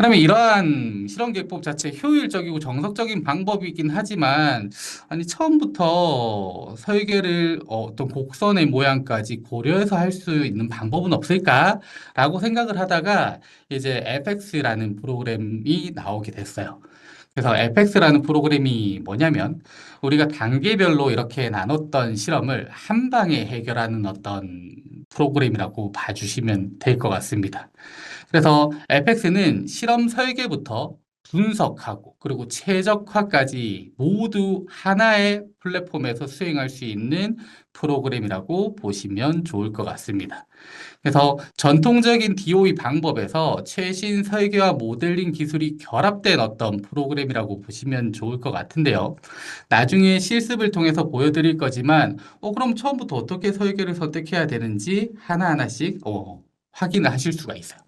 그러면 이러한 실험 기법 자체 효율적이고 정석적인 방법이긴 하지만, 아니, 처음부터 설계를 어떤 곡선의 모양까지 고려해서 할 수 있는 방법은 없을까? 라고 생각을 하다가 이제 FX라는 프로그램이 나오게 됐어요. 그래서 FX라는 프로그램이 뭐냐면 우리가 단계별로 이렇게 나눴던 실험을 한 방에 해결하는 어떤 프로그램이라고 봐주시면 될 것 같습니다. 그래서 FX는 실험 설계부터 분석하고 그리고 최적화까지 모두 하나의 플랫폼에서 수행할 수 있는 프로그램이라고 보시면 좋을 것 같습니다. 그래서 전통적인 DOE 방법에서 최신 설계와 모델링 기술이 결합된 어떤 프로그램이라고 보시면 좋을 것 같은데요. 나중에 실습을 통해서 보여드릴 거지만, 그럼 처음부터 어떻게 설계를 선택해야 되는지 하나하나씩 확인을 하실 수가 있어요.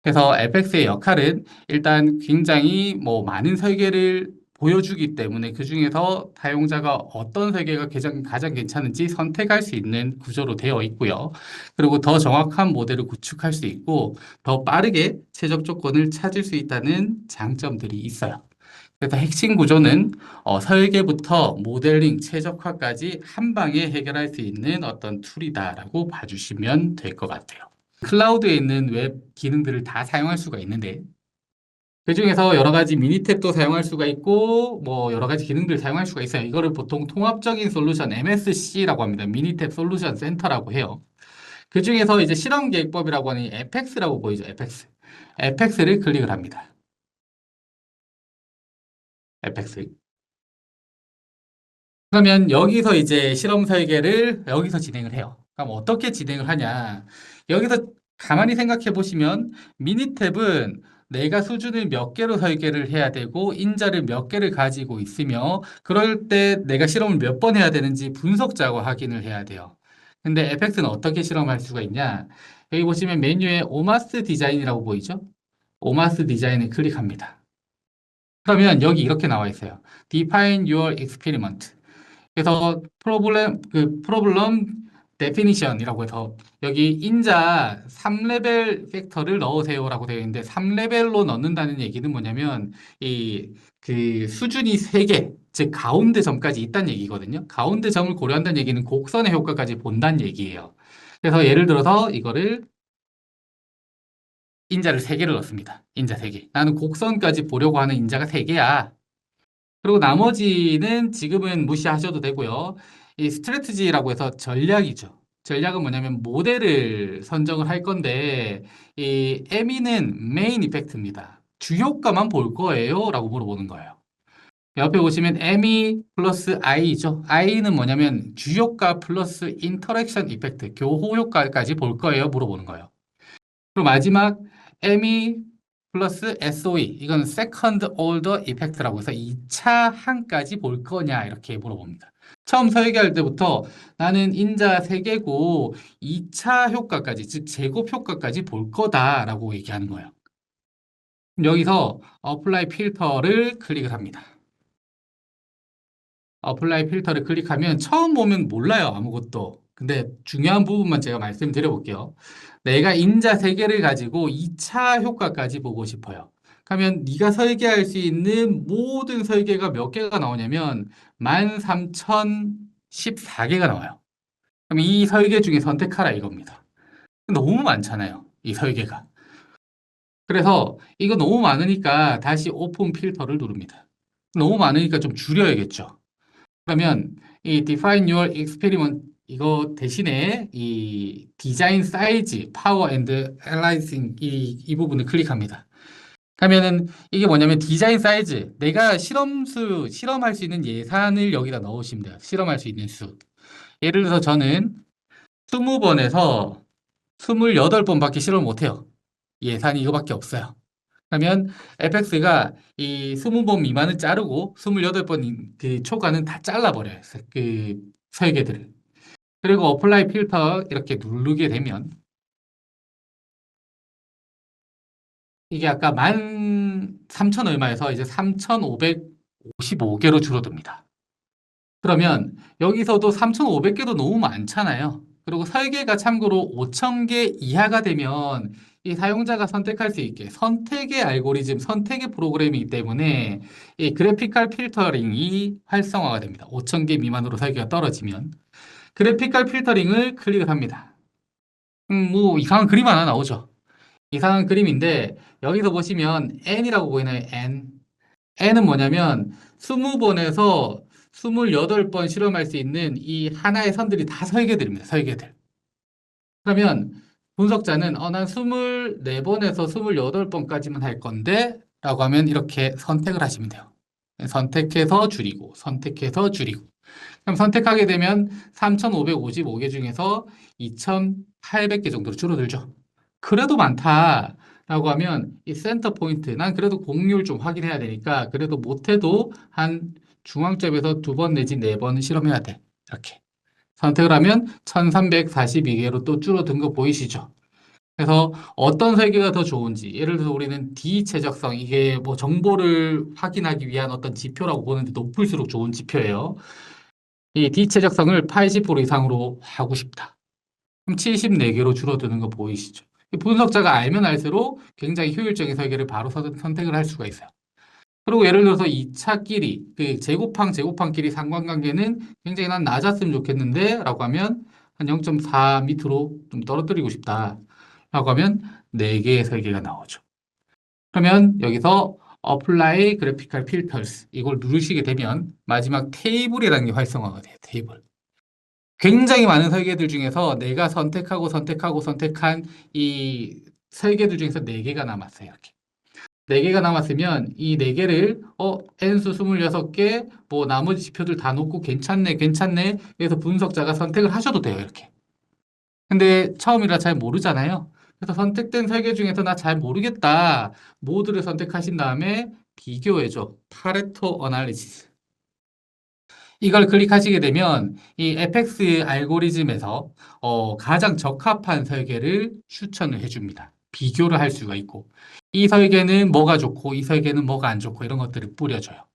그래서 FX의 역할은 일단 굉장히 많은 설계를 보여주기 때문에 그중에서 사용자가 어떤 설계가 가장 괜찮은지 선택할 수 있는 구조로 되어 있고요. 그리고 더 정확한 모델을 구축할 수 있고 더 빠르게 최적 조건을 찾을 수 있다는 장점들이 있어요. 그래서 핵심 구조는 설계부터 모델링, 최적화까지 한 방에 해결할 수 있는 어떤 툴이다라고 봐주시면 될 것 같아요. 클라우드에 있는 웹 기능들을 다 사용할 수가 있는데 그중에서 여러 가지 미니 탭도 사용할 수가 있고 여러 가지 기능들을 사용할 수가 있어요. 이거를 보통 통합적인 솔루션 MSC라고 합니다. 미니 탭 솔루션 센터라고 해요. 그중에서 이제 실험 계획법이라고 하는 에펙스라고 보이죠. 에펙스. 에펙스를 클릭을 합니다. 에펙스. 그러면 여기서 이제 실험 설계를 여기서 진행을 해요. 그럼 어떻게 진행을 하냐? 여기서 가만히 생각해 보시면 미니탭은 내가 수준을 몇 개로 설계를 해야 되고 인자를 몇 개를 가지고 있으며 그럴 때 내가 실험을 몇 번 해야 되는지 분석자고 확인을 해야 돼요. 근데 에펙스는 어떻게 실험할 수가 있냐? 여기 보시면 메뉴에 오마스 디자인이라고 보이죠? 오마스 디자인을 클릭합니다. 그러면 여기 이렇게 나와 있어요. Define your experiment. 그래서 프로블럼 데피니션이라고 해서 여기 인자 3레벨 팩터를 넣으세요라고 되어 있는데 3레벨로 넣는다는 얘기는 뭐냐면 이 그 수준이 3개, 즉 가운데 점까지 있다는 얘기거든요. 가운데 점을 고려한다는 얘기는 곡선의 효과까지 본다는 얘기예요. 그래서 예를 들어서 이거를 인자를 3개를 넣습니다. 인자 3개. 나는 곡선까지 보려고 하는 인자가 3개야. 그리고 나머지는 지금은 무시하셔도 되고요. 이 스트래티지라고 해서 전략이죠. 전략은 뭐냐면 모델을 선정을 할 건데 이 ME는 메인 이펙트입니다. 주효과만 볼 거예요? 라고 물어보는 거예요. 옆에 보시면 ME 플러스 I죠. I는 뭐냐면 주효과 플러스 인터랙션 이펙트, 교호 효과까지 볼 거예요? 물어보는 거예요. 그리고 마지막 ME 플러스 SOE 이건 Second Order Effect라고 해서 2차 항까지 볼 거냐 이렇게 물어봅니다. 처음 설계할 때부터 나는 인자 3개고 2차 효과까지 즉 제곱 효과까지 볼 거다라고 얘기하는 거예요. 여기서 Apply 필터를 클릭을 합니다. 어플라이 필터를 클릭하면 처음 보면 몰라요, 아무것도. 근데 중요한 부분만 제가 말씀드려 볼게요. 내가 인자 3개를 가지고 2차 효과까지 보고 싶어요. 그러면 네가 설계할 수 있는 모든 설계가 몇 개가 나오냐면 13,014개가 나와요. 그럼 이 설계 중에 선택하라 이겁니다. 너무 많잖아요, 이 설계가. 그래서 이거 너무 많으니까 다시 오픈 필터를 누릅니다. 너무 많으니까 좀 줄여야겠죠. 그러면 이 define your experiment 이거 대신에 이 디자인 사이즈, 파워 앤드 앨라이징 이 부분을 클릭합니다. 그러면은 이게 뭐냐면 디자인 사이즈, 내가 실험할 수 있는 예산을 여기다 넣으시면 돼요. 실험할 수 있는 수. 예를 들어서 저는 20번에서 28번밖에 실험을 못해요. 예산이 이거밖에 없어요. 그러면 FX가 이 20번 미만을 자르고 28번 그 초과는 다 잘라버려요. 그 설계들을. 그리고 어플라이 필터 이렇게 누르게 되면 이게 아까 13,000 얼마에서 이제 3,555개로 줄어듭니다. 그러면 여기서도 3,500개도 너무 많잖아요. 그리고 설계가 참고로 5,000개 이하가 되면 이 사용자가 선택할 수 있게 선택의 알고리즘, 선택의 프로그램이기 때문에 이 그래픽컬 필터링이 활성화가 됩니다. 5,000개 미만으로 설계가 떨어지면 그래픽컬 필터링을 클릭을 합니다. 뭐 이상한 그림 하나 나오죠. 이상한 그림인데 여기서 보시면 N이라고 보이나요? N. N은 뭐냐면 20번에서 28번 실험할 수 있는 이 하나의 선들이 다 설계들입니다. 설계들. 그러면 분석자는 난 24번에서 28번까지만 할 건데 라고 하면 이렇게 선택을 하시면 돼요. 선택해서 줄이고 선택해서 줄이고 그럼 선택하게 되면 3,555개 중에서 2,800개 정도로 줄어들죠. 그래도 많다라고 하면 이 센터 포인트 난 그래도 공률 좀 확인해야 되니까 그래도 못해도 한 중앙점에서 2번 내지 4번 실험해야 돼. 이렇게. 선택을 하면 1342개로 또 줄어든 거 보이시죠? 그래서 어떤 설계가 더 좋은지, 예를 들어서 우리는 D 최적성, 이게 뭐 정보를 확인하기 위한 어떤 지표라고 보는데 높을수록 좋은 지표예요. 이 D 최적성을 80% 이상으로 하고 싶다. 그럼 74개로 줄어드는 거 보이시죠? 분석자가 알면 알수록 굉장히 효율적인 설계를 바로 선택을 할 수가 있어요. 그리고 예를 들어서 2차 끼리, 그 제곱항 끼리 상관관계는 굉장히 난 낮았으면 좋겠는데 라고 하면 한 0.4 밑으로 좀 떨어뜨리고 싶다 라고 하면 4개의 설계가 나오죠. 그러면 여기서 Apply Graphical Filters 이걸 누르시게 되면 마지막 테이블이라는 게 활성화가 돼요. 테이블. 굉장히 많은 설계들 중에서 내가 선택한 이 설계들 중에서 4개가 남았어요. 이렇게. 4개가 남았으면 이 4개를 N수 26개 뭐 나머지 지표들 다 놓고 괜찮네 그래서 분석자가 선택을 하셔도 돼요. 이렇게. 근데 처음이라 잘 모르잖아요. 그래서 선택된 설계 중에서 나 잘 모르겠다. 모두를 선택하신 다음에 비교해줘. 파레토 어널리시스. 이걸 클릭하시게 되면 이 FX 알고리즘에서 가장 적합한 설계를 추천을 해줍니다. 비교를 할 수가 있고 이 설계는 뭐가 좋고 이 설계는 뭐가 안 좋고 이런 것들을 뿌려줘요.